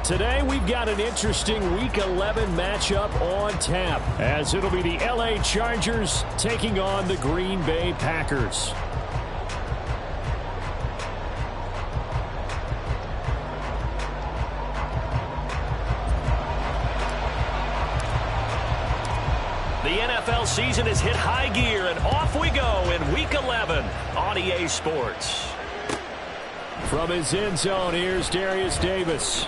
Today we've got an interesting Week 11 matchup on tap, as it'll be the LA Chargers taking on the Green Bay Packers. The NFL season has hit high gear, and off we go in Week 11 on EA Sports. From his end zone, here's Darius Davis.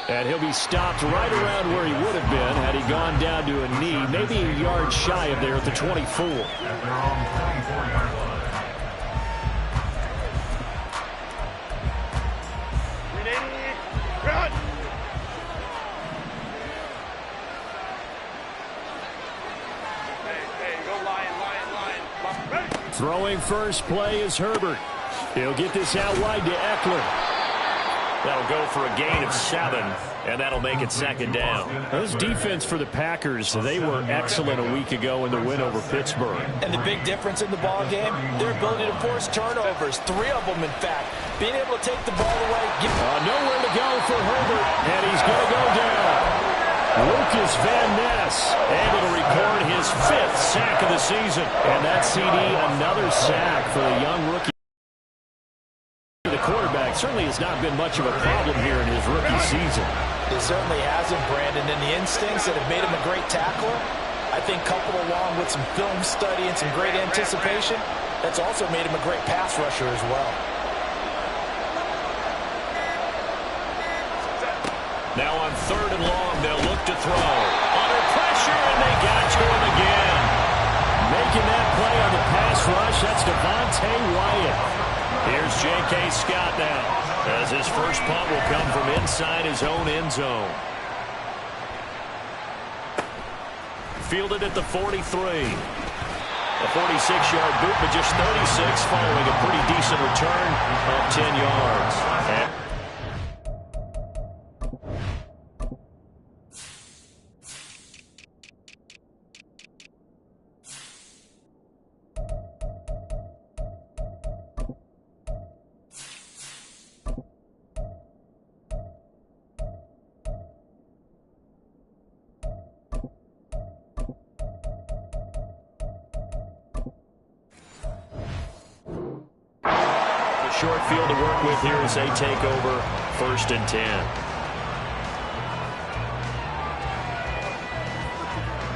And he'll be stopped right around where he would have been had he gone down to a knee, maybe a yard shy of there at the 24. Throwing first play is Herbert. He'll get this out wide to Eckler. That'll go for a gain of 7, and that'll make it second down. This defense for the Packers, they were excellent a week ago in the win over Pittsburgh. And the big difference in the ball game, their ability to force turnovers, 3 of them in fact. Being able to take the ball away. Nowhere to go for Herbert, and he's going to go down. Lucas Van Ness able to record his 5th sack of the season. And that CD, another sack for the young rookie. The quarterback certainly has not been much of a problem here in his rookie season. It certainly hasn't, Brandon, and the instincts that have made him a great tackler, I think coupled along with some film study and some great anticipation, that's also made him a great pass rusher as well. Now on 3rd and long, they'll look to throw. Under pressure, and they got to him again. Making that play on the pass rush, that's Devontae Wyatt. Here's J.K. Scott now, as his first punt will come from inside his own end zone. Fielded at the 43. A 46-yard boot, but just 36 following a pretty decent return of 10 yards. Short field to work with here as they take over 1st and 10.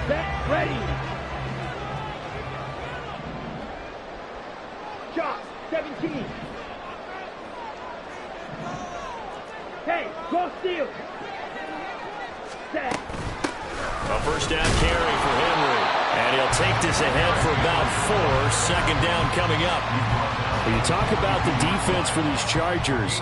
Set, ready. Shot, 17. Hey, go steal. Set. A first down carry for Henry. And he'll take this ahead for about 4. 2nd down coming up. When you talk about the defense for these Chargers,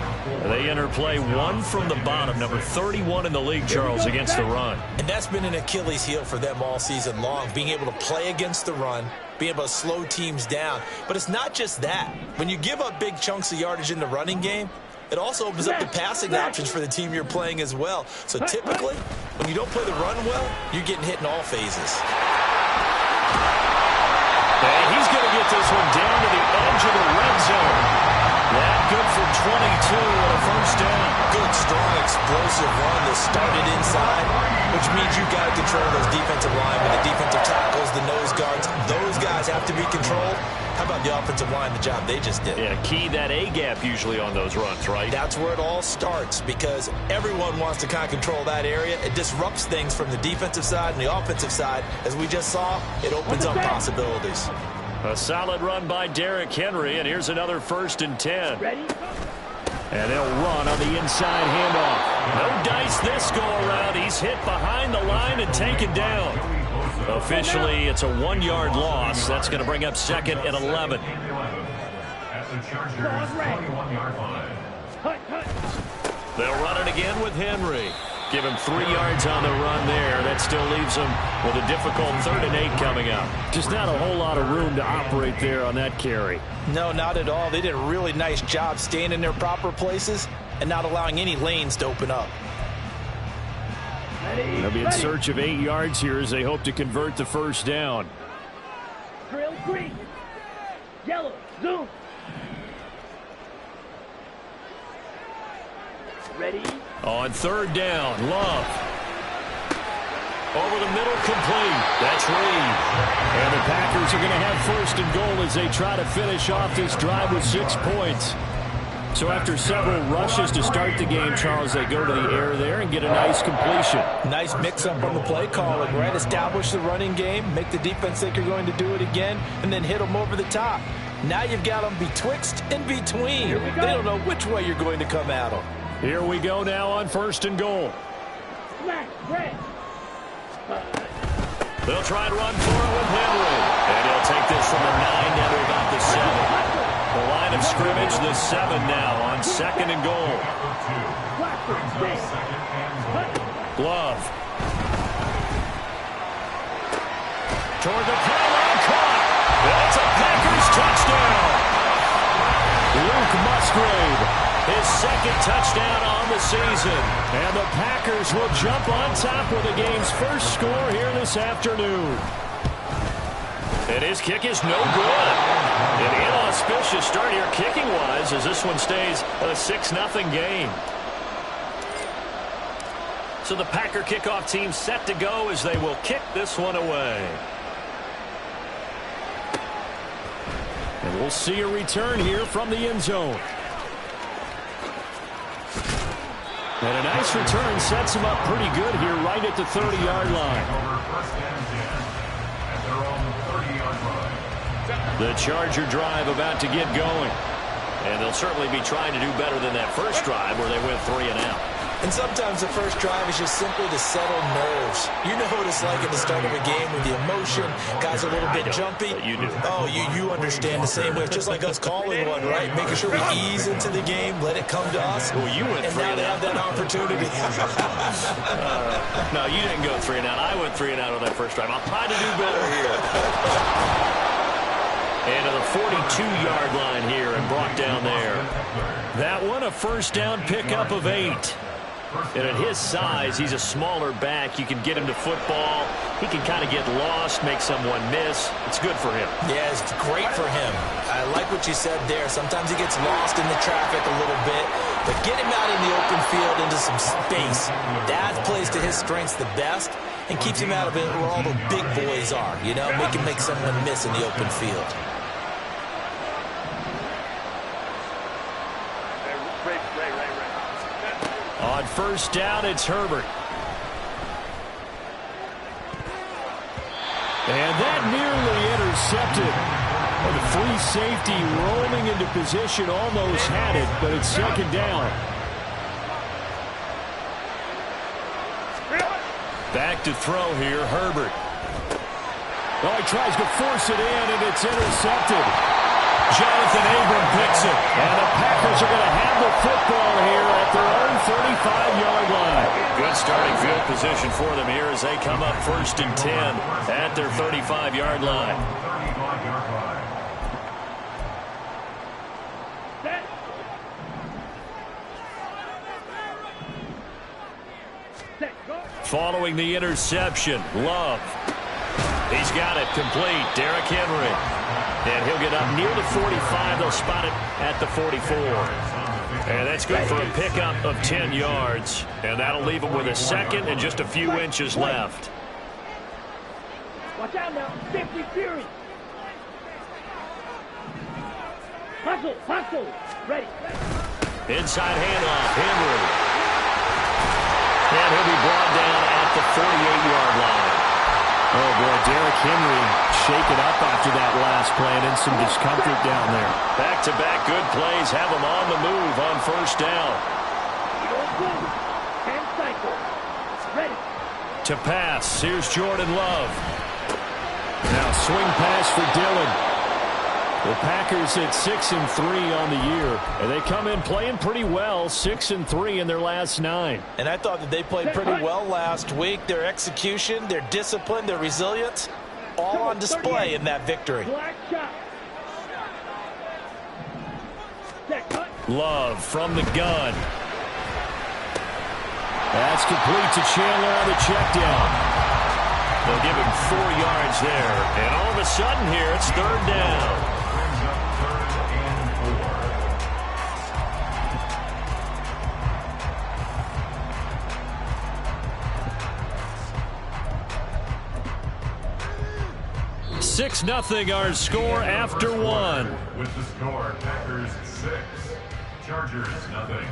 they enter play 1 from the bottom, number 31 in the league, Charles, against the run. And that's been an Achilles heel for them all season long, being able to play against the run, being able to slow teams down. But it's not just that. When you give up big chunks of yardage in the running game, it also opens up the passing options for the team you're playing as well. So typically, when you don't play the run well, you're getting hit in all phases. And he's going to get this one down to the edge of the red zone. That good for 22 and a first down. Good, strong, explosive run that started inside, which means you've got to control those defensive linemen, the defensive tackles, the nose guards. Those guys have to be controlled. How about the offensive line, the job they just did? Yeah, key that A-gap usually on those runs, right? That's where it all starts, because everyone wants to kind of control that area. It disrupts things from the defensive side and the offensive side. As we just saw, it opens up possibilities. A solid run by Derrick Henry, and here's another 1st and 10. Ready? And they'll run on the inside handoff. No dice this go-around. He's hit behind the line and taken down. Officially, it's a 1-yard loss. That's going to bring up 2nd and 11. They'll run it again with Henry. Give him 3 yards on the run there. That still leaves him with a difficult 3rd and 8 coming up. Just not a whole lot of room to operate there on that carry. No, not at all. They did a really nice job staying in their proper places and not allowing any lanes to open up. They'll be in search of 8 yards here as they hope to convert the first down. Drill green. Yellow. Zoom. Ready? On third down, Love. Over the middle, complete. That's Reed. And the Packers are going to have first and goal as they try to finish off this drive with 6 points. So after several rushes to start the game, Charles, they go to the air there and get a nice completion. Nice mix-up on the play calling, right? Establish the running game, make the defense think you're going to do it again, and then hit them over the top. Now you've got them betwixt and between. They don't know which way you're going to come at them. Here we go now on first and goal. Smash, red. They'll try and run for it with Henry. And he'll take this from the 9 down to about the 7. The line of scrimmage, the 7 now on second and goal. Glove. Toward the pylon, caught. That's a Packers touchdown. Luke Musgrave, his second touchdown on the season. And the Packers will jump on top with the game's first score here this afternoon. And his kick is no good. An inauspicious start here kicking-wise as this one stays a 6-0 game. So the Packer kickoff team set to go as they will kick this one away. And we'll see a return here from the end zone. And a nice return sets him up pretty good here right at the 30-yard line. The Charger drive about to get going. And they'll certainly be trying to do better than that first drive where they went 3 and out. And sometimes the first drive is just simply to settle nerves. You know what it's like at the start of a game with the emotion. Guys are a little bit jumpy. You do. Oh, you understand the same way. It's just like us calling one, right? Making sure we ease into the game, let it come to us. Well, you went 3 and now they have that opportunity. No, you didn't go 3 and out. I went 3 and out on that first drive. I'll try to do better here. And to the 42-yard line here and brought down there. That one a first down pickup of 8. And at his size, he's a smaller back. You can get him to football. He can kind of get lost, make someone miss. It's good for him. Yeah, it's great for him. I like what you said there. Sometimes he gets lost in the traffic a little bit. But get him out in the open field into some space. That plays to his strengths the best and keeps him out of it where all the big boys are. You know, make someone miss in the open field. On first down, it's Herbert. And that nearly intercepted. The free safety rolling into position almost had it, but it's second down. Back to throw here, Herbert. Oh, he tries to force it in, and it's intercepted. Jonathan Abram picks it, and the Packers are going to have the football here at their own 35-yard line. Good starting field position for them here as they come up first and 10 at their 35-yard line. Following the interception, Love. He's got it complete. Derrick Henry. And he'll get up near the 45. They'll spot it at the 44. And that's good for a pickup of 10 yards. And that'll leave him with a second and just a few inches left. Watch out now. Safety Fury. Hustle. Ready. Inside handoff. Henry. And he'll be brought down at the 48-yard line. Oh, boy, Derrick Henry shaken up after that last play and in some discomfort down there. Back-to-back good plays have him on the move on first down. Ready. To pass, here's Jordan Love. Now swing pass for Dillon. The Packers at 6-3 on the year. And they come in playing pretty well, 6-3 in their last 9. And I thought that they played pretty well last week. Their execution, their discipline, their resilience, all on display in that victory. Love from the gun. That's complete to Chandler on the check down. They'll give him 4 yards there. And all of a sudden here, it's third down. 6-0 our score after one. With the score, Packers 6, Chargers 0.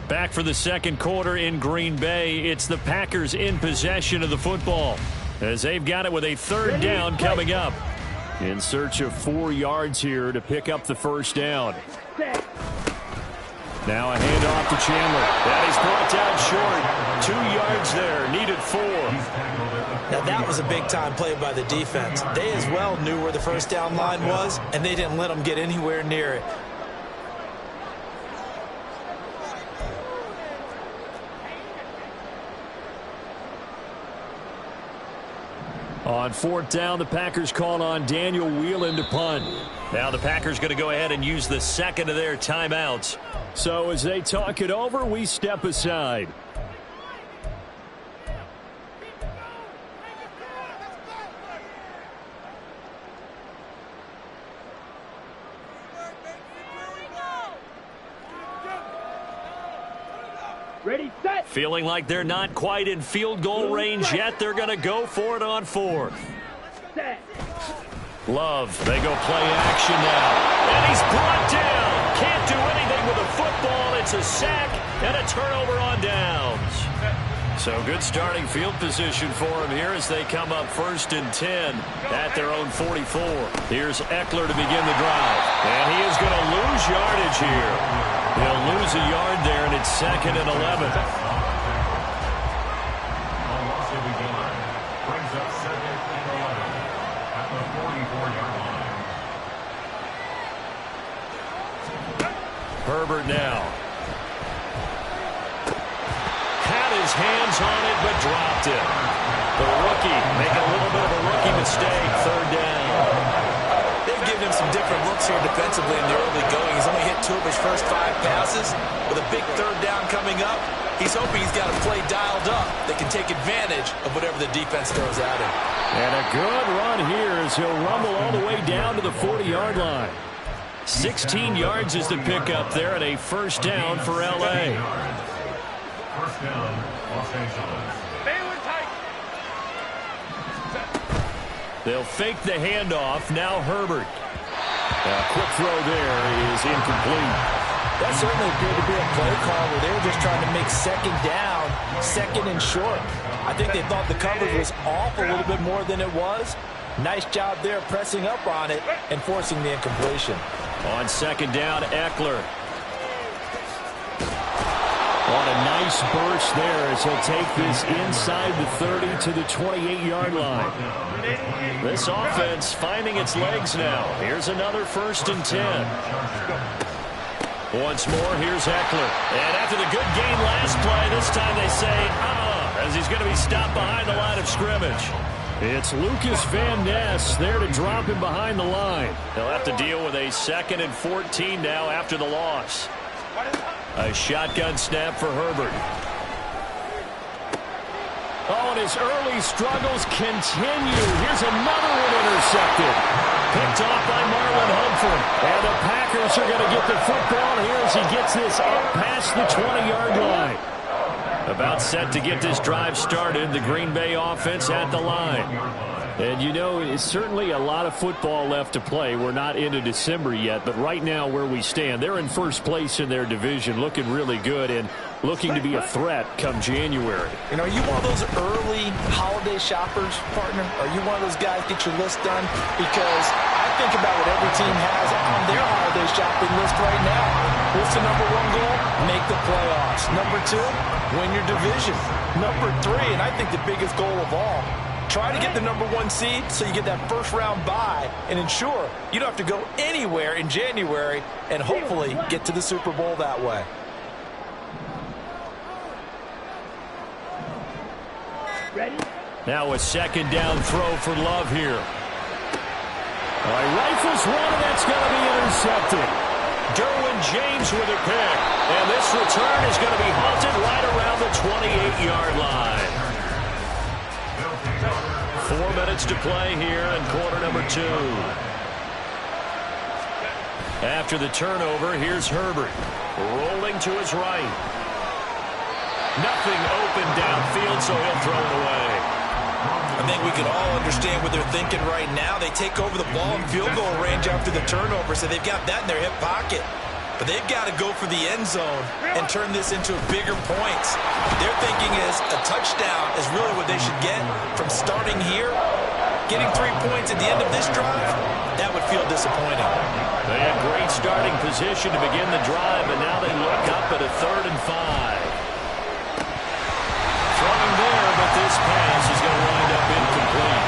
Back for the second quarter in Green Bay. It's the Packers in possession of the football as they've got it with a third down coming up. In search of 4 yards here to pick up the first down. Now a handoff to Chandler. That is brought down short. 2 yards there. Needed 4. Now that was a big-time play by the defense. They as well knew where the first down line was, and they didn't let them get anywhere near it. On fourth down, the Packers call on Daniel Whelan to punt. Now the Packers going to go ahead and use the second of their timeouts. So as they talk it over, we step aside. Ready, set. Feeling like they're not quite in field goal range yet. They're going to go for it on fourth. Set. Love, they go play action now. And he's brought down. Can't do anything with the football. It's a sack and a turnover on downs. So good starting field position for him here as they come up 1st and 10 at their own 44. Here's Eckler to begin the drive. And he is going to lose yardage here. He'll lose a yard there, and it's 2nd and 11. Brings up 2nd and 11 at the 44-yard line. Herbert now. Had his hands on it, but dropped it. The rookie making a little bit of a rookie mistake. 3rd down. They've given him some different looks here defensively in the early going. He's only hit 2 of his first 5 passes. With a big 3rd down coming up, he's hoping he's got a play dialed up that can take advantage of whatever the defense throws at him. And a good run here as he'll rumble all the way down to the 40-yard line. 16 yards is the pickup there, and a first down for L.A. First down, Los Angeles. They'll fake the handoff. Now Herbert. A quick throw there is incomplete. That certainly appeared to be a play call where they were just trying to make 2nd down, 2nd and short. I think they thought the coverage was off a little bit more than it was. Nice job there pressing up on it and forcing the incompletion. On 2nd down, Eckler. On a nice burst there as he'll take this inside the 30 to the 28-yard line. This offense finding its legs now. Here's another 1st and 10. Once more, here's Eckler. And after the good gain last play, this time they say, as he's going to be stopped behind the line of scrimmage. It's Lucas Van Ness there to drop him behind the line. They'll have to deal with a 2nd and 14 now after the loss. A shotgun snap for Herbert. Oh, and his early struggles continue. Here's another one intercepted. Picked off by Marlon Humphrey. And the Packers are going to get the football here as he gets this up past the 20-yard line. About set to get this drive started. The Green Bay offense at the line. And, you know, it's certainly a lot of football left to play. We're not into December yet, but right now where we stand, they're in first place in their division, looking really good and looking to be a threat come January. You know, are you one of those early holiday shoppers, partner? Are you one of those guys get your list done? Because I think about what every team has on their holiday shopping list right now. What's the number 1 goal? Make the playoffs. Number 2, win your division. Number 3, and I think the biggest goal of all, try to get the number 1 seed so you get that first-round bye and ensure you don't have to go anywhere in January and hopefully get to the Super Bowl that way. Ready? Now a 2nd down throw for Love here. All right, rifles one, and that's going to be intercepted. Derwin James with a pick. And this return is going to be halted right around the 28-yard line. 4 minutes to play here in quarter number 2. After the turnover, here's Herbert. Rolling to his right. Nothing open downfield, so he'll throw it away. I think we can all understand what they're thinking right now. They take over the ball in field goal range after the turnover, so they've got that in their hip pocket. But they've got to go for the end zone and turn this into bigger points. Their thinking is a touchdown is really what they should get from starting here. Getting 3 points at the end of this drive, that would feel disappointing. They had great starting position to begin the drive, and now they look up at a 3rd and 5. Throwing there, but this pass is going to wind up incomplete.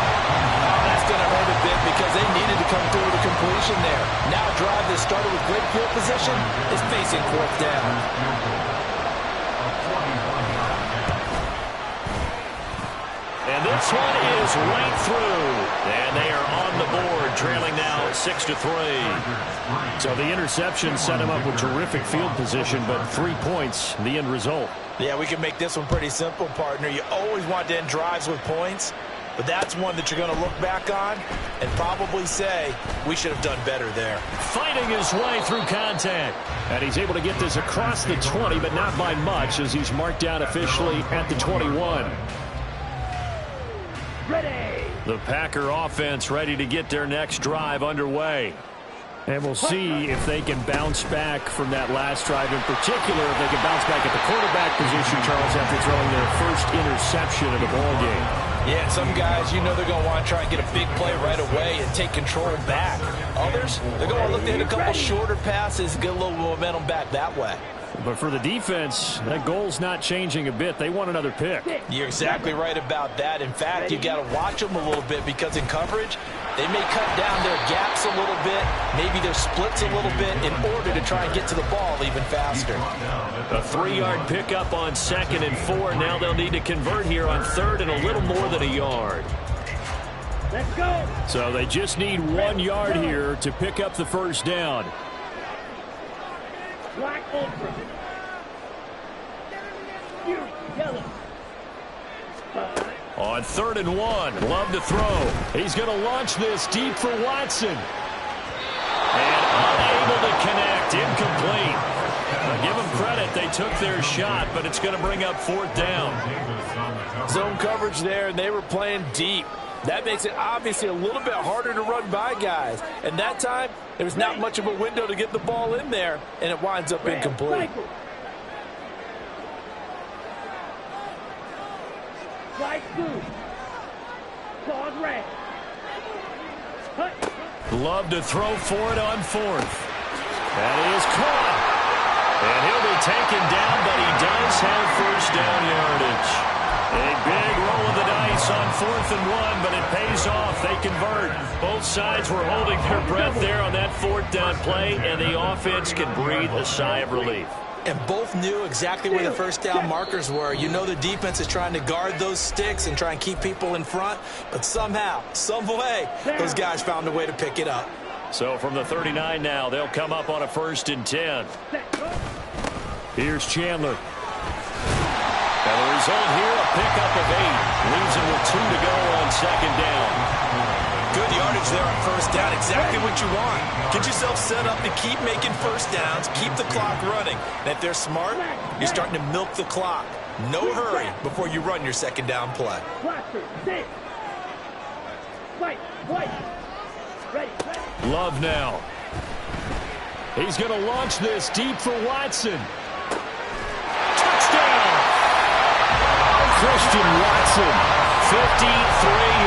That's going to hurt a bit because they needed to come through with a completion there. Now a drive that started with great field position is facing 4th down. And this one is right through. And they are on the board, trailing now 6-3. So the interception set him up with terrific field position, but 3 points, the end result. Yeah, we can make this one pretty simple, partner. You always want to end drives with points, but that's one that you're going to look back on and probably say, we should have done better there. Fighting his way through contact. And he's able to get this across the 20, but not by much, as he's marked down officially at the 21. Ready. The Packer offense ready to get their next drive underway. And we'll see if they can bounce back from that last drive, in particular if they can bounce back at the quarterback position, Charles, after throwing their first interception of the ball game. Yeah, some guys, you know they're going to want to try and get a big play right away and take control back. Others, they're going to look to hit a couple shorter passes, get a little momentum back that way. But for the defense, that goal's not changing a bit. They want another pick. You're exactly right about that. In fact, you've got to watch them a little bit because in coverage, they may cut down their gaps a little bit, maybe their splits a little bit in order to try and get to the ball even faster. A 3-yard pickup on 2nd and 4. Now they'll need to convert here on 3rd and a little more than a yard. Let's go. So they just need 1 yard here to pick up the first down. Black ultra. Fury yellow. On 3rd and 1, Love to throw. He's going to launch this deep for Watson. And unable to connect, incomplete. Now give them credit, they took their shot, but it's going to bring up 4th down. Zone coverage there, and they were playing deep. That makes it obviously a little bit harder to run by guys. And that time, there was not much of a window to get the ball in there, and it winds up incomplete. Right blue. Claws red. Love to throw for it on 4th. That is caught. And he'll be taken down, but he does have first down yardage. A big roll of the dice on 4th and 1, but it pays off. They convert. Both sides were holding their breath there on that 4th down play, and the offense can breathe a sigh of relief. And both knew exactly where the first down markers were. You know the defense is trying to guard those sticks and try and keep people in front, but somehow, some way, those guys found a way to pick it up. So from the 39 now, they'll come up on a 1st and 10. Here's Chandler. And the result here, a pickup of 8. Leaves him with 2 to go on 2nd down. Good yardage there on first down. Exactly what you want. Get yourself set up to keep making first downs, keep the clock running. And if they're smart, you're starting to milk the clock. No hurry before you run your 2nd down play. Love now. He's going to launch this deep for Watson. Touchdown! Christian Watson, 53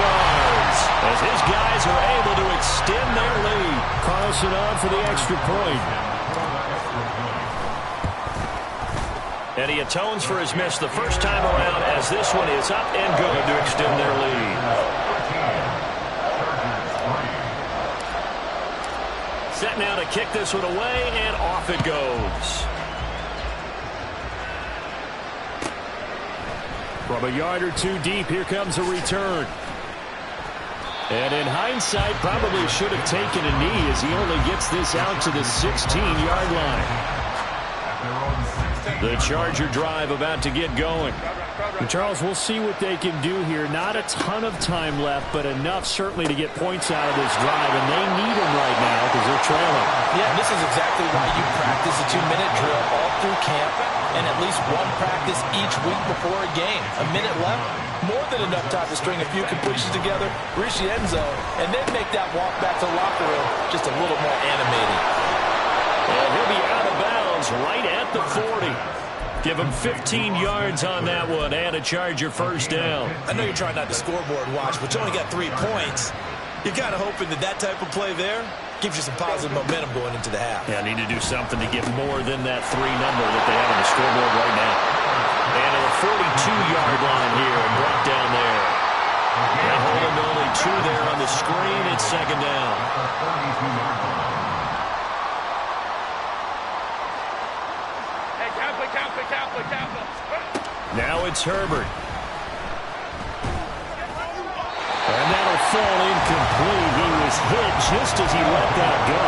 yards, as his guys are able to extend their lead. Carlson on for the extra point. And he atones for his miss the first time around, as this one is up and good to extend their lead. Set now to kick this one away, and off it goes. From a yard or 2 deep, here comes a return. And in hindsight, probably should have taken a knee as he only gets this out to the 16-yard line. At their own 16. The Charger drive about to get going. And Charles, we'll see what they can do here. Not a ton of time left, but enough certainly to get points out of this drive, and they need them right now because they're trailing. Yeah, this is exactly why you practice a 2-minute drill all through camp and at least one practice each week before a game. A minute left, more than enough time to string a few completions together, reach the end zone, and then make that walk back to the locker room just a little more animated. And he'll be out of bounds right at the 40. Give him 15 yards on that one and a Charger first down. I know you're trying not to scoreboard watch, but you only got 3 points. You're kind of hoping that that type of play there gives you some positive momentum going into the half. Yeah, need to do something to get more than that 3 number that they have on the scoreboard right now. And to the 42-yard line here and brought down there. And holding to only 2 there on the screen. It's second down. Now it's Herbert. And that'll fall incomplete. He was hit just as he let that go.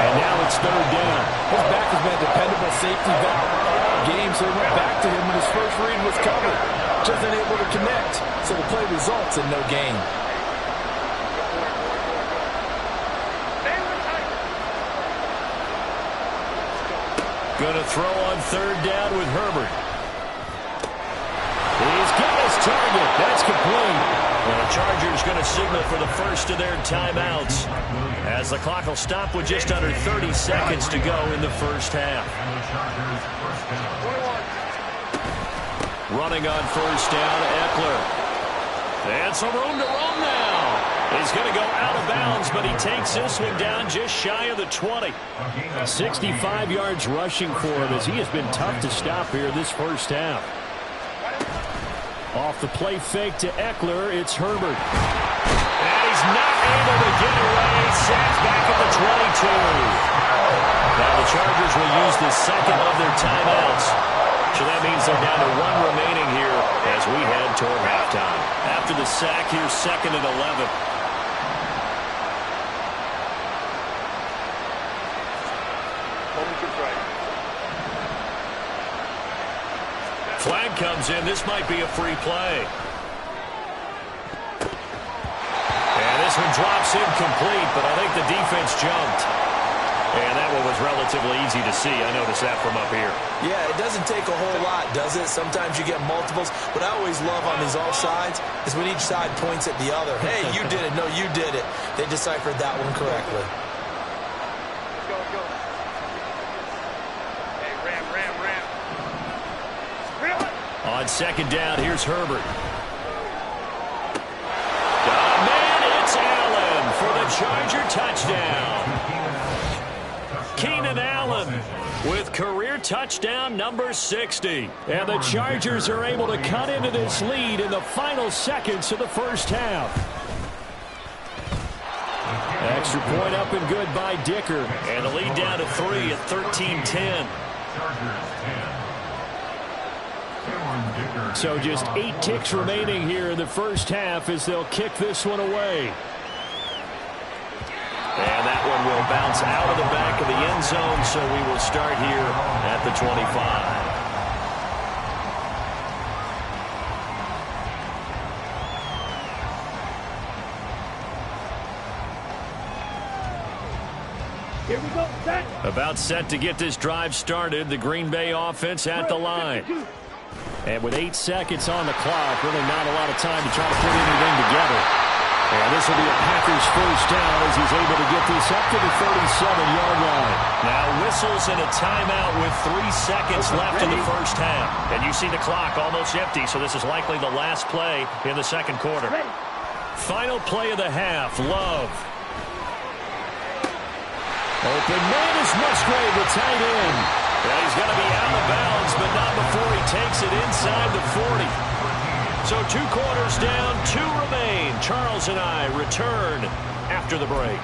And now it's third down. His back has been a dependable safety valve all game, so he went back to him when his first read was covered. Just unable to connect, so the play results in no gain. Going to throw on third down with Herbert. He's got his target. That's complete. And the Chargers going to signal for the first of their timeouts as the clock will stop with just under 30 seconds to go in the first half. Running on first down, Eckler. And some room to roam now. He's going to go out of bounds, but he takes this one down just shy of the 20. 65 yards rushing for him as he has been tough to stop here this first half. Off the play fake to Eckler, it's Herbert. And he's not able to get away. Sacked back at the 22. Now the Chargers will use the second of their timeouts. So that means they're down to 1 remaining here as we head toward halftime. After the sack, here's second and 11. Flag comes in. This might be a free play. And this one drops incomplete, but I think the defense jumped. And that one was relatively easy to see. I noticed that from up here. Yeah, it doesn't take a whole lot, does it? Sometimes you get multiples. What I always love on these offsides is when each side points at the other. Hey, you did it. No, you did it. They deciphered that one correctly. On second down, here's Herbert. Man, it's Allen for the Charger touchdown. Keenan Allen with career touchdown number 60. And the Chargers are able to cut into this lead in the final seconds of the first half. Extra point up and good by Dicker. And the lead down to 3 at 13-10. So just 8 ticks remaining here in the first half as they'll kick this one away. And that one will bounce out of the back of the end zone, so we will start here at the 25. Here we go, set. About set to get this drive started, the Green Bay offense at the line. And with 8 seconds on the clock, really not a lot of time to try to put anything together. And this will be a Packers first down as he's able to get this up to the 37-yard line. Now whistles and a timeout with 3 seconds left in the first half. And you see the clock almost empty, so this is likely the last play in the second quarter. Final play of the half, Love. Open man is Musgrave, the tight end. Well, he's going to be out of bounds, but not before he takes it inside the 40. So 2 quarters down, 2 remain. Charles and I return after the break.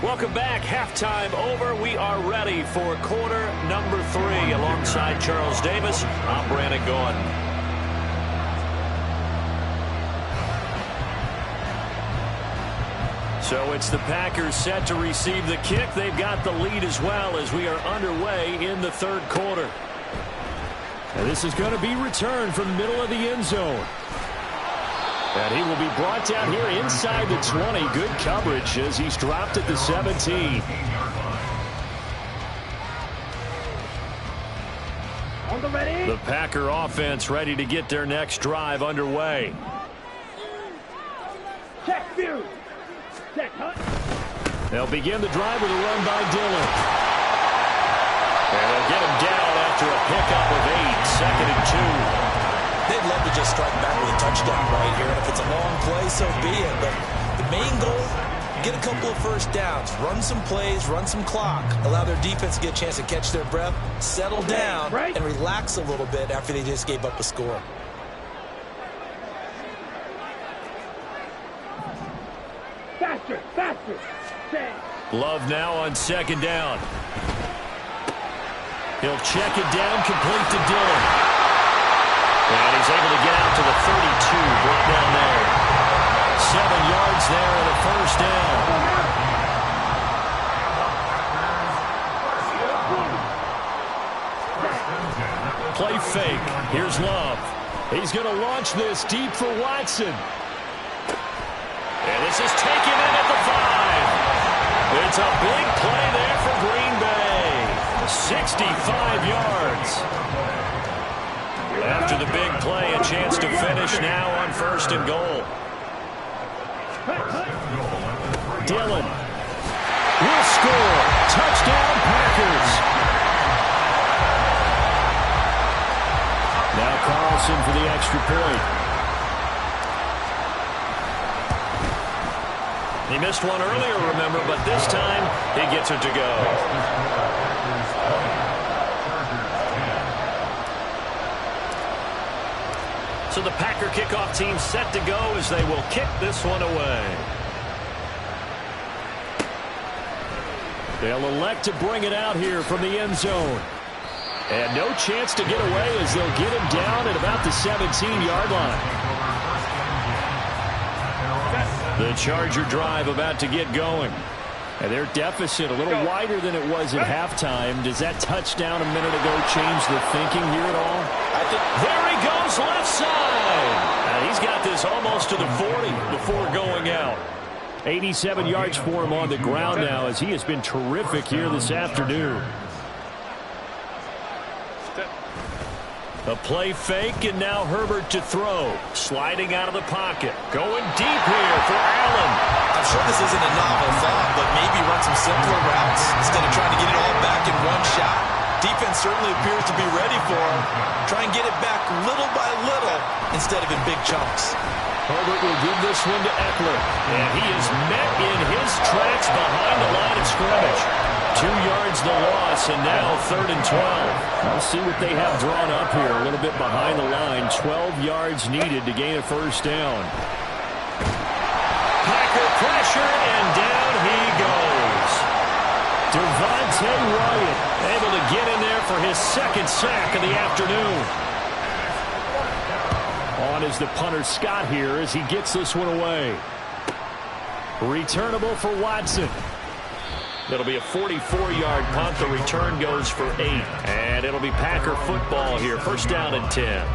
Welcome back. Halftime over. We are ready for quarter number 3. Alongside Charles Davis, I'm Brandon Gordon. So it's the Packers set to receive the kick. They've got the lead as well as we are underway in the third quarter. And this is going to be returned from the middle of the end zone. And he will be brought down here inside the 20. Good coverage as he's dropped at the 17. On the ready. The Packer offense ready to get their next drive underway. Check view. Check hunt. They'll begin the drive with a run by Dillon. And they'll get him down after a pickup of 8, 2nd and 2. They'd love to just strike back with a touchdown right here. And if it's a long play, so be it. But the main goal, get a couple of first downs, run some plays, run some clock, allow their defense to get a chance to catch their breath, settle down, and relax a little bit after they just gave up a score. Faster, faster. Love now on 2nd down. He'll check it down, complete to Dillon. And he's able to get out to the 32, brought down there. 7 yards there and a first down. Play fake. Here's Love. He's going to launch this deep for Watson. And this is taken in at the 5. It's a big play there for Green Bay. 65 yards. After the big play, a chance to finish now on 1st and goal. Dillon will score. Touchdown, Packers. Now Carlson for the extra point. He missed one earlier, remember, but this time he gets it to go. So the Packer kickoff team set to go as they will kick this one away. They'll elect to bring it out here from the end zone. And no chance to get away as they'll get him down at about the 17-yard line. The Charger drive about to get going. And their deficit a little wider than it was at halftime. Does that touchdown a minute ago change the thinking here at all? There he goes, left side. And he's got this almost to the 40 before going out. 87 yards for him on the ground now as he has been terrific here this afternoon. A play fake, and now Herbert to throw. Sliding out of the pocket. Going deep here for Allen. I'm sure this isn't a novel thought, but maybe run some simpler routes instead of trying to get it all back in one shot. Defense certainly appears to be ready for him. Try and get it back little by little instead of in big chunks. Herbert will give this one to Eckler. And he is met in his tracks behind the line of scrimmage. 2 yards the loss, and now 3rd and 12. We'll see what they have drawn up here. A little bit behind the line. 12 yards needed to gain a first down. Packer pressure, and down he goes. Devontae Wyatt able to get in there for his 2nd sack of the afternoon. On is the punter Scott here as he gets this one away. Returnable for Watson. It'll be a 44-yard punt. The return goes for 8. And it'll be Packer football here. First down and 10.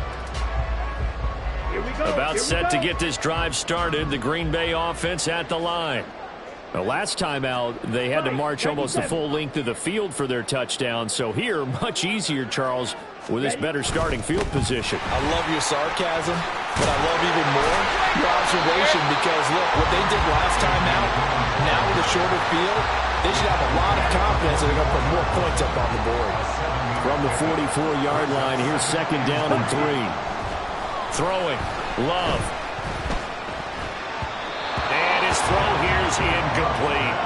About set to get this drive started. The Green Bay offense at the line. The last time out, they had to march almost the full length of the field for their touchdown. So here, much easier, Charles, with this better starting field position. I love your sarcasm, but I love even more your observation because, look, what they did last time out, now with a shorter field, they should have a lot of confidence that they're going to put more points up on the board. From the 44-yard line, here's 2nd down and 3. Throwing, Love. And his throw here is incomplete.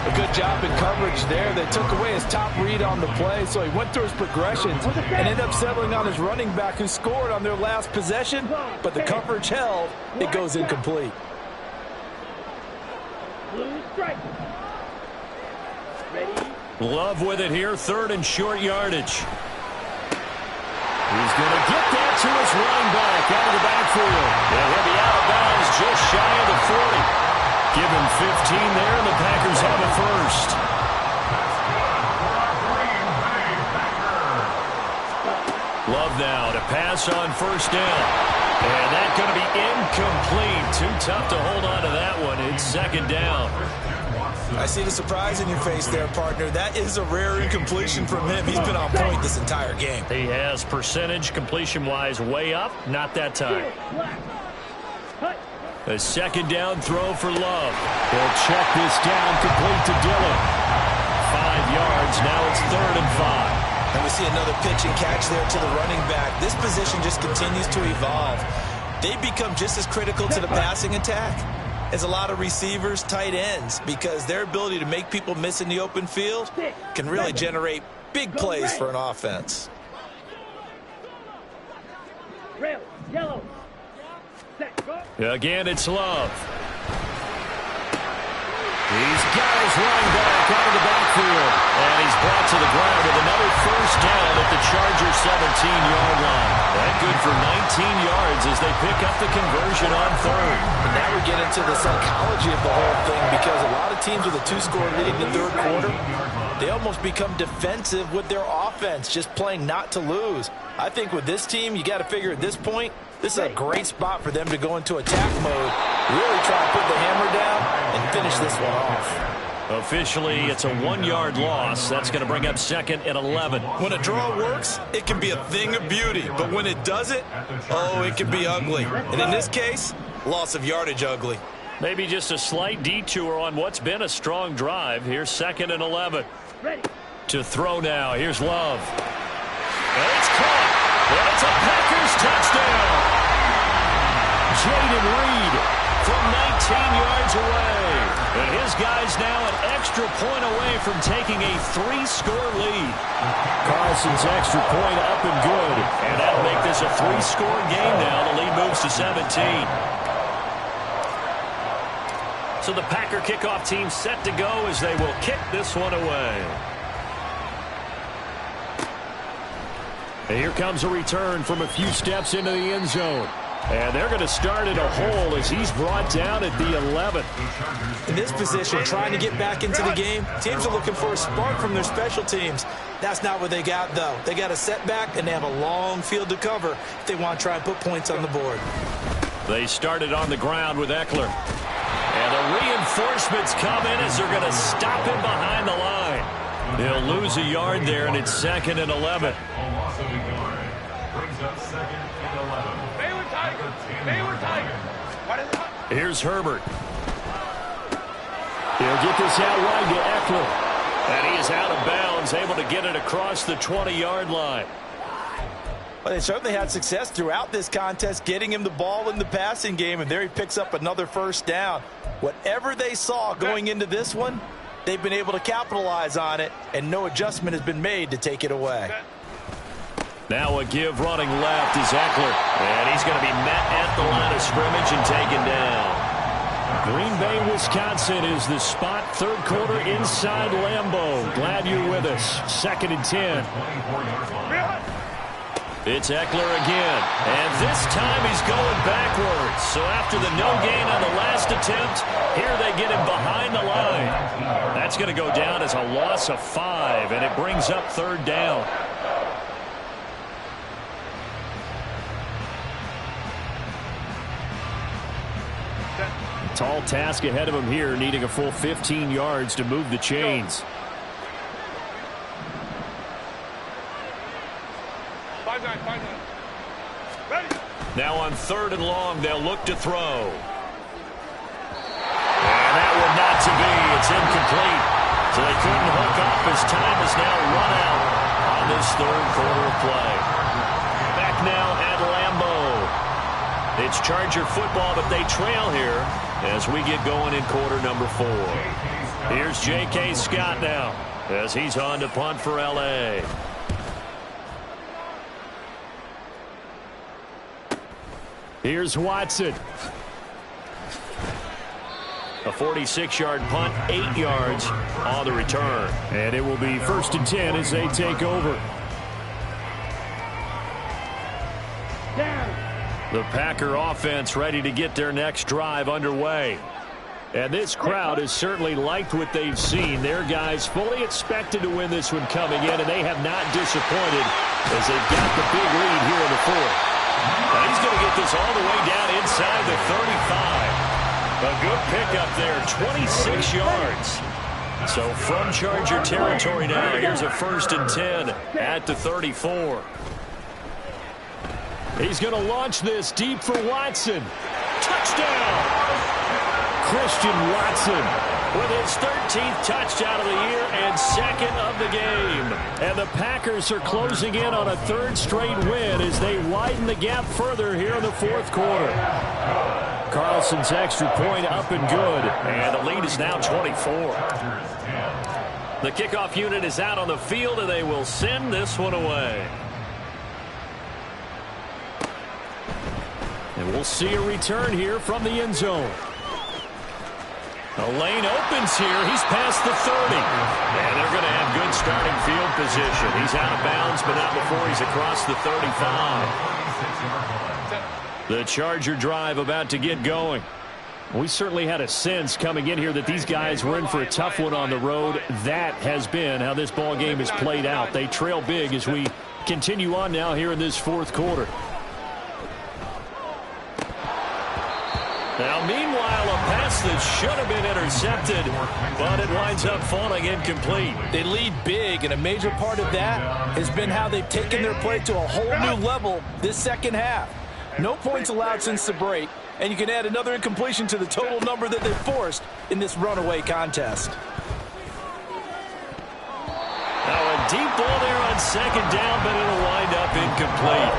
A good job in coverage there. They took away his top read on the play, so he went through his progressions and ended up settling on his running back who scored on their last possession, but the coverage held. It goes incomplete. Blue strike. Ready. Love with it here, 3rd and short yardage. He's going to get that to his running back out of the backfield. And he'll be out of bounds just shy of the 40. Give him 15 pass on first down. And that's going to be incomplete. Too tough to hold on to that one. It's second down. I see the surprise in your face there, partner. That is a rare incompletion from him. He's been on point this entire game. He has percentage completion-wise way up. Not that time. A second down throw for Love. He'll check this down, complete to Dillon. 5 yards. Now it's 3rd and 5. And we see another pitch and catch there to the running back. This position just continues to evolve. They become just as critical to the passing attack as a lot of receivers, tight ends, because their ability to make people miss in the open field can really generate big plays for an offense. Rail, yellow. Set, go. Again, it's Love. He's got his running back out of the backfield. And he's brought to the ground with another first down at the Chargers' 17-yard line. That good for 19 yards as they pick up the conversion on 3rd. And now we get into the psychology of the whole thing, because a lot of teams with a 2-score lead in the 3rd quarter, they almost become defensive with their offense, just playing not to lose. I think with this team, you got to figure at this point, this is a great spot for them to go into attack mode, really try to put the hammer down and finish this one off. Officially, it's a 1-yard loss. That's going to bring up 2nd and 11. When a draw works, it can be a thing of beauty. But when it doesn't, oh, it can be ugly. And in this case, loss of yardage ugly. Maybe just a slight detour on what's been a strong drive. Here's 2nd and 11. Ready. To throw now. Here's Love. And it's caught. And it's a Packers touchdown. Jayden Reed from 19 yards away. And his guy's now an extra point away from taking a 3-score lead. Carlson's extra point up and good. And that'll make this a 3-score game now. The lead moves to 17. So the Packer kickoff team set to go as they will kick this one away. And here comes a return from a few steps into the end zone. And they're going to start in a hole as he's brought down at the 11. In this position, trying to get back into the game, teams are looking for a spark from their special teams. That's not what they got, though. They got a setback, and they have a long field to cover if they want to try and put points on the board. They started on the ground with Eckler. And the reinforcements come in as they're going to stop him behind the line. They'll lose a yard there, and it's 2nd and 11. Here's Herbert. He'll get this out wide to Eckler. And he is out of bounds, able to get it across the 20-yard line. Well, they certainly had success throughout this contest, getting him the ball in the passing game, and there he picks up another first down. Whatever they saw going into this one, they've been able to capitalize on it, and no adjustment has been made to take it away. Now a give running left is Eckler. And he's going to be met at the line of scrimmage and taken down. Green Bay, Wisconsin is the spot. 3rd quarter inside Lambeau. Glad you're with us. 2nd and 10. It's Eckler again. And this time he's going backwards. So after the no gain on the last attempt, here they get him behind the line. That's going to go down as a loss of 5. And it brings up 3rd down. Tall task ahead of him here, needing a full 15 yards to move the chains. Now on 3rd and long, they'll look to throw. And that one not to be. It's incomplete. So they couldn't hook up as time has now run out on this 3rd quarter of play. Back now at Lambeau. It's Charger football, but they trail here as we get going in quarter number 4. Here's J.K. Scott now as he's on to punt for L.A. Here's Watson. A 46-yard punt, 8 yards on the return. And it will be 1st and 10 as they take over. The Packer offense ready to get their next drive underway. And this crowd has certainly liked what they've seen. Their guys fully expected to win this one coming in, and they have not disappointed as they've got the big lead here in the fourth. Now he's going to get this all the way down inside the 35. A good pickup there, 26 yards. So from Charger territory now, here's a 1st and 10 at the 34. He's going to launch this deep for Watson. Touchdown! Christian Watson with his 13th touchdown of the year and 2nd of the game. And the Packers are closing in on a 3rd straight win as they widen the gap further here in the 4th quarter. Carlson's extra point up and good. And the lead is now 24. The kickoff unit is out on the field, and they will send this one away. And we'll see a return here from the end zone. The lane opens here. He's past the 30. And they're going to have good starting field position. He's out of bounds, but not before he's across the 35. The Charger drive about to get going. We certainly had a sense coming in here that these guys were in for a tough one on the road. That has been how this ball game has played out. They trail big as we continue on now here in this 4th quarter. Now, meanwhile, a pass that should have been intercepted, but it winds up falling incomplete. They lead big, and a major part of that has been how they've taken their play to a whole new level this second half. No points allowed since the break, and you can add another incompletion to the total number that they've forced in this runaway contest. Now a deep ball there on 2nd down, but it'll wind up incomplete.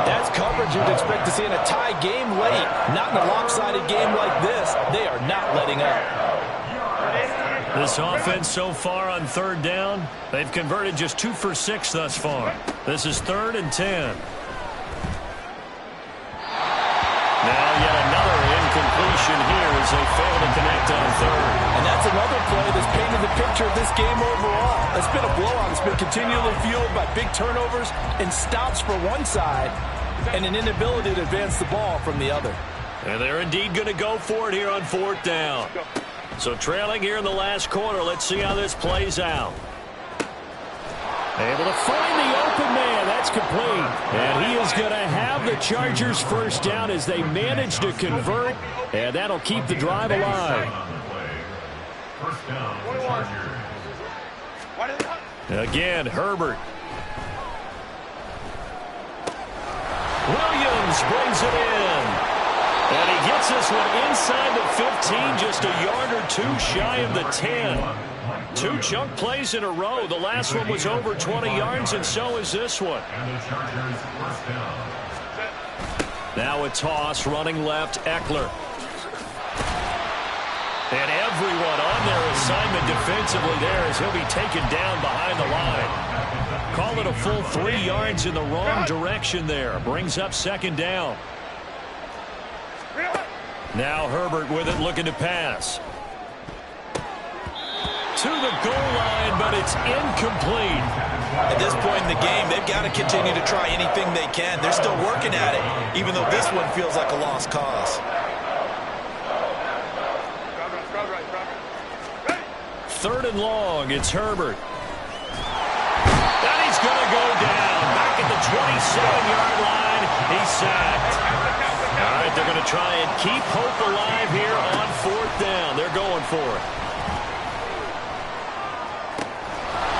That's coverage you'd expect to see in a tie game late. Not in a lopsided game like this. They are not letting up. This offense so far on 3rd down, they've converted just 2 for 6 thus far. This is 3rd and 10. Now yet another incompletion here as they fail to connect on 3rd. And that's another play that's painted the picture of this game overall. It's been a blowout. It's been continually fueled by big turnovers and stops for one side and an inability to advance the ball from the other. And they're indeed going to go for it here on 4th down. So trailing here in the last quarter, let's see how this plays out. Able to find the open man. That's complete. And he is going to have the Chargers 1st down as they manage to convert. And that'll keep the drive alive. 1st down, Chargers. Again, Herbert. Williams brings it in. And he gets this one inside the 15, just a yard or 2 shy of the 10. 2 chunk plays in a row. The last one was over 20 yards, and so is this one. And the Chargers 1st down. Now a toss, running left, Eckler. And everyone on their assignment defensively there as he'll be taken down behind the line. Call it a full 3 yards in the wrong direction there. Brings up 2nd down. Now Herbert with it, looking to pass. To the goal line, but it's incomplete. At this point in the game, they've got to continue to try anything they can. They're still working at it, even though this one feels like a lost cause. 3rd and long, it's Herbert. And he's going to go down. Back at the 27-yard line, he's sacked. All right, they're going to try and keep hope alive here on 4th down. They're going for it.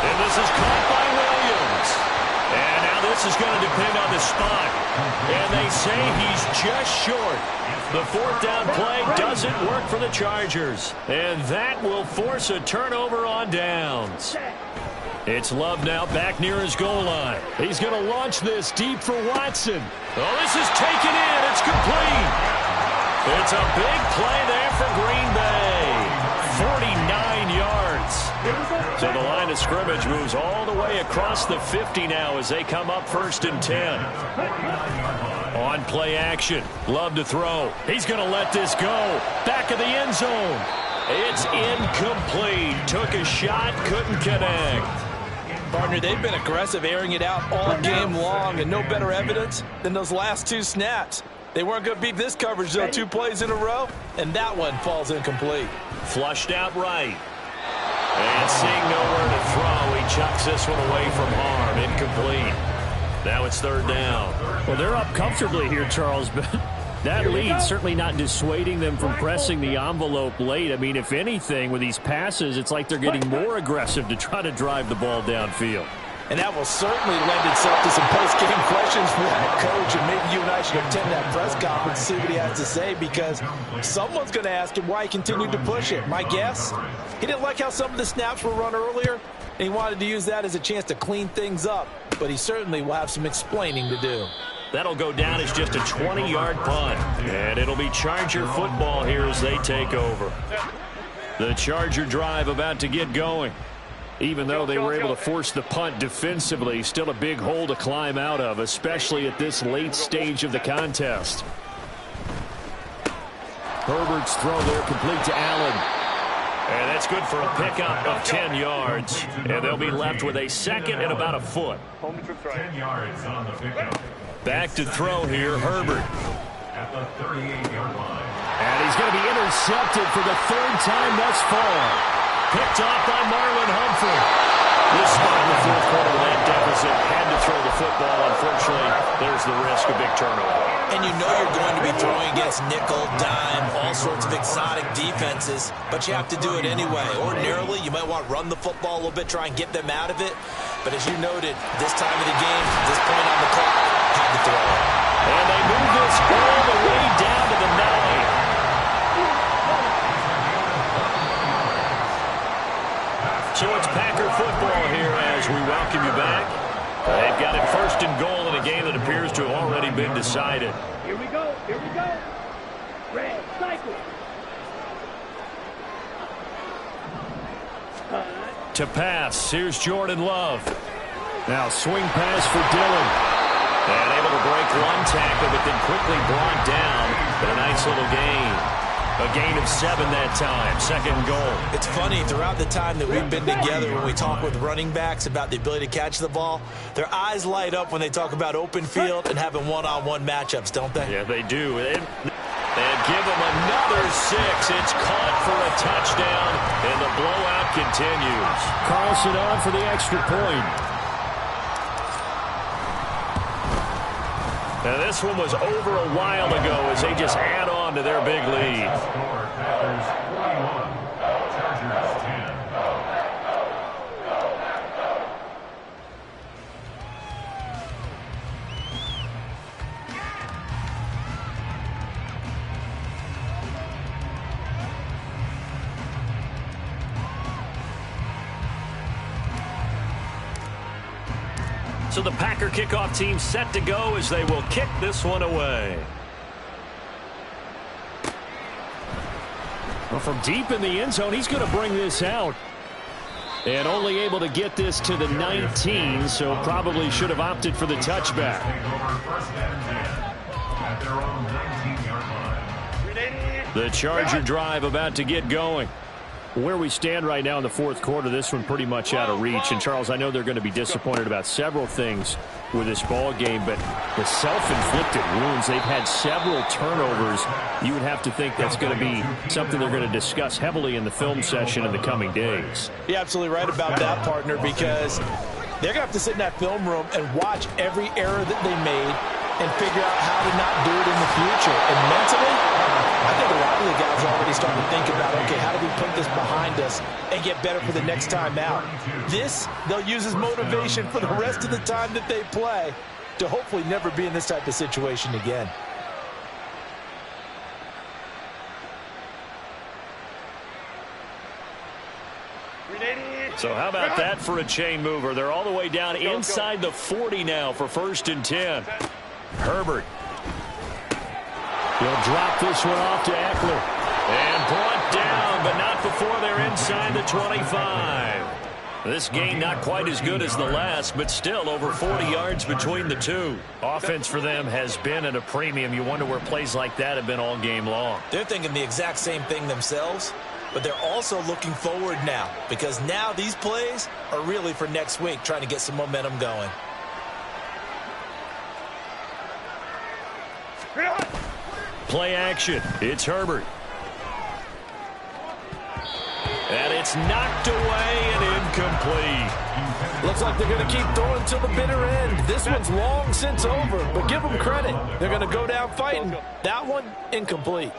And this is caught by Williams. And now this is going to depend on the spot. And they say he's just short. The 4th down play doesn't work for the Chargers. And that will force a turnover on downs. It's Love now back near his goal line. He's going to launch this deep for Watson. Oh, this is taken in. It's complete. It's a big play there for Green Bay. 49 yards. So the line of scrimmage moves all the way across the 50 now as they come up 1st and 10. On play action. Love to throw. He's going to let this go. Back of the end zone. It's incomplete. Took a shot, couldn't connect. Partner, they've been aggressive, airing it out all game long, and no better evidence than those last 2 snaps. They weren't going to beat this coverage, though. 2 plays in a row, and that one falls incomplete. Flushed out right. And seeing nowhere to throw, he chucks this one away from harm. Incomplete. Now it's 3rd down. Well, they're up comfortably here, Charles, but that lead certainly not dissuading them from pressing the envelope late. I mean, if anything, with these passes, it's like they're getting more aggressive to try to drive the ball downfield. And that will certainly lend itself to some post-game questions for that coach. And maybe you and I should attend that press conference and see what he has to say, because someone's going to ask him why he continued to push it. My guess, he didn't like how some of the snaps were run earlier, and he wanted to use that as a chance to clean things up. But he certainly will have some explaining to do. That'll go down as just a 20-yard punt. And it'll be Charger football here as they take over. The Charger drive about to get going. Even though they were able to force the punt defensively, still a big hole to climb out of, especially at this late stage of the contest. Herbert's throw there complete to Allen. And that's good for a pickup of 10 yards. And they'll be left with a 2nd and about a foot. 10 yards on the pickup. Back to throw here, Herbert. At the 38-yard line. And he's going to be intercepted for the 3rd time thus far. Picked off by Marlon Humphrey. This spot in the 4th quarter with that deficit, had to throw the football. Unfortunately, there's the risk of big turnover. And you know you're going to be throwing against nickel, dime, all sorts of exotic defenses, but you have to do it anyway. Ordinarily, you might want to run the football a little bit, try and get them out of it. But as you noted, this time of the game, this point on the clock, had to throw it. And they move this all the way down to the 9. So it's Packer football here as we welcome you back. They've got it 1st and goal in a game that appears to have already been decided. Here we go. Here we go. Red cycle. To pass, here's Jordan Love. Now swing pass for Dillon. And able to break one tackle, but then quickly brought down. But a nice little gain. A gain of 7 that time. 2nd and goal. It's funny, throughout the time that we've been together, when we talk with running backs about the ability to catch the ball, their eyes light up when they talk about open field and having one-on-one matchups, don't they? Yeah, they do. And give them another 6. It's caught for a touchdown, and the blowout continues. Carlson on for the extra point. Now this one was over a while ago as they just add on to their big lead. Score, Packers 41, Chargers 10. So the Packer kickoff team set to go as they will kick this one away. Well, from deep in the end zone, he's going to bring this out. And only able to get this to the 19, so probably should have opted for the touchback. Take over 1st and 10 at their own 19-yard line. The Charger drive about to get going. Where we stand right now in the 4th quarter, this one pretty much out of reach. And, Charles, I know they're going to be disappointed about several things with this ball game, but the self-inflicted wounds, they've had several turnovers. You would have to think that's going to be something they're going to discuss heavily in the film session in the coming days. You're absolutely right about that, partner, because they're going to have to sit in that film room and watch every error that they made and figure out how to not do it in the future. And mentally, I think a lot of the guys are already starting to think about, okay, how do we put this behind us and get better for the next time out? This, they'll use as motivation for the rest of the time that they play to hopefully never be in this type of situation again. So how about that for a chain mover? They're all the way down inside the 40 now for 1st and 10. Herbert. He'll drop this one off to Eckler. And brought down, but not before they're inside the 25. This game not quite as good as the last, but still over 40 yards between the two. Offense for them has been at a premium. You wonder where plays like that have been all game long. They're thinking the exact same thing themselves, but they're also looking forward now, because now these plays are really for next week, trying to get some momentum going. play action. It's Herbert. And it's knocked away and incomplete. Looks like they're going to keep throwing till the bitter end. This one's long since over, but give them credit. They're going to go down fighting. That one, incomplete.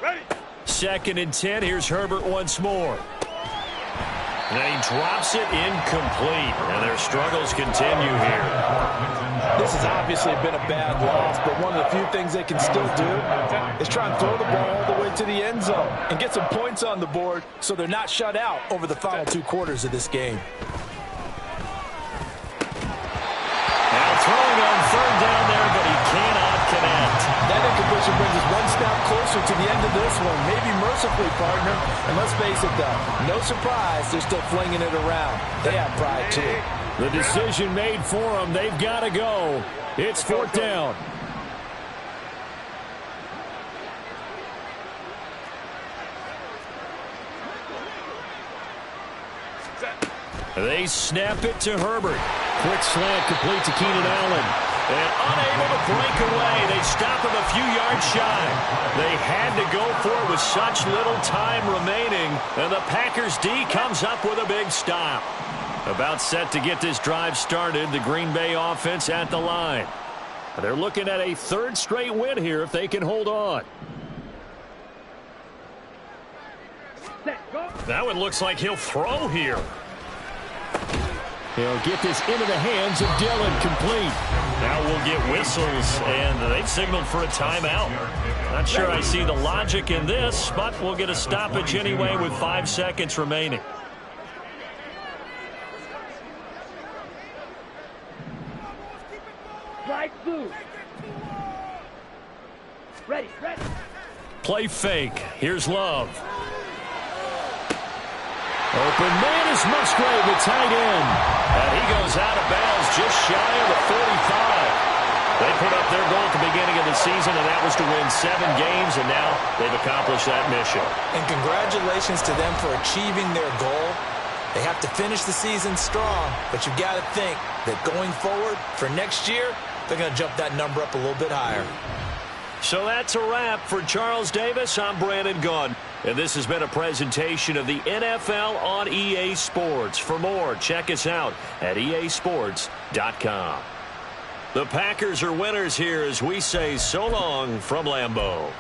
Ready. 2nd and 10. Here's Herbert once more. And he drops it incomplete. And their struggles continue here. This has obviously been a bad loss, but one of the few things they can still do is try and throw the ball all the way to the end zone and get some points on the board so they're not shut out over the final 2 quarters of this game. Now throwing on 3rd down there, but he cannot connect. That incompletion brings us one step closer to the end of this one, maybe mercifully, partner. And let's face it, though, no surprise they're still flinging it around. They have pride, too. The decision made for them. They've got to go. It's 4th down. They snap it to Herbert. Quick slant complete to Keenan Allen. And unable to break away. They stop him a few yards shy. They had to go for it with such little time remaining. And the Packers D comes up with a big stop. About set to get this drive started, the Green Bay offense at the line. They're looking at a 3rd straight win here if they can hold on. That one looks like he'll throw here. He'll get this into the hands of Dillon, complete. Now we'll get whistles, and they've signaled for a timeout. Not sure I see the logic in this, but we'll get a stoppage anyway with 5 seconds remaining. Slide through. Ready. Play fake. Here's Love. Open man is Musgrave, the tight end. And he goes out of bounds just shy of the 45. They put up their goal at the beginning of the season, and that was to win 7 games, and now they've accomplished that mission. And congratulations to them for achieving their goal. They have to finish the season strong, but you've got to think that going forward for next year, they're going to jump that number up a little bit higher. So that's a wrap. For Charles Davis, I'm Brandon Gaudin. And this has been a presentation of the NFL on EA Sports. For more, check us out at easports.com. The Packers are winners here as we say so long from Lambeau.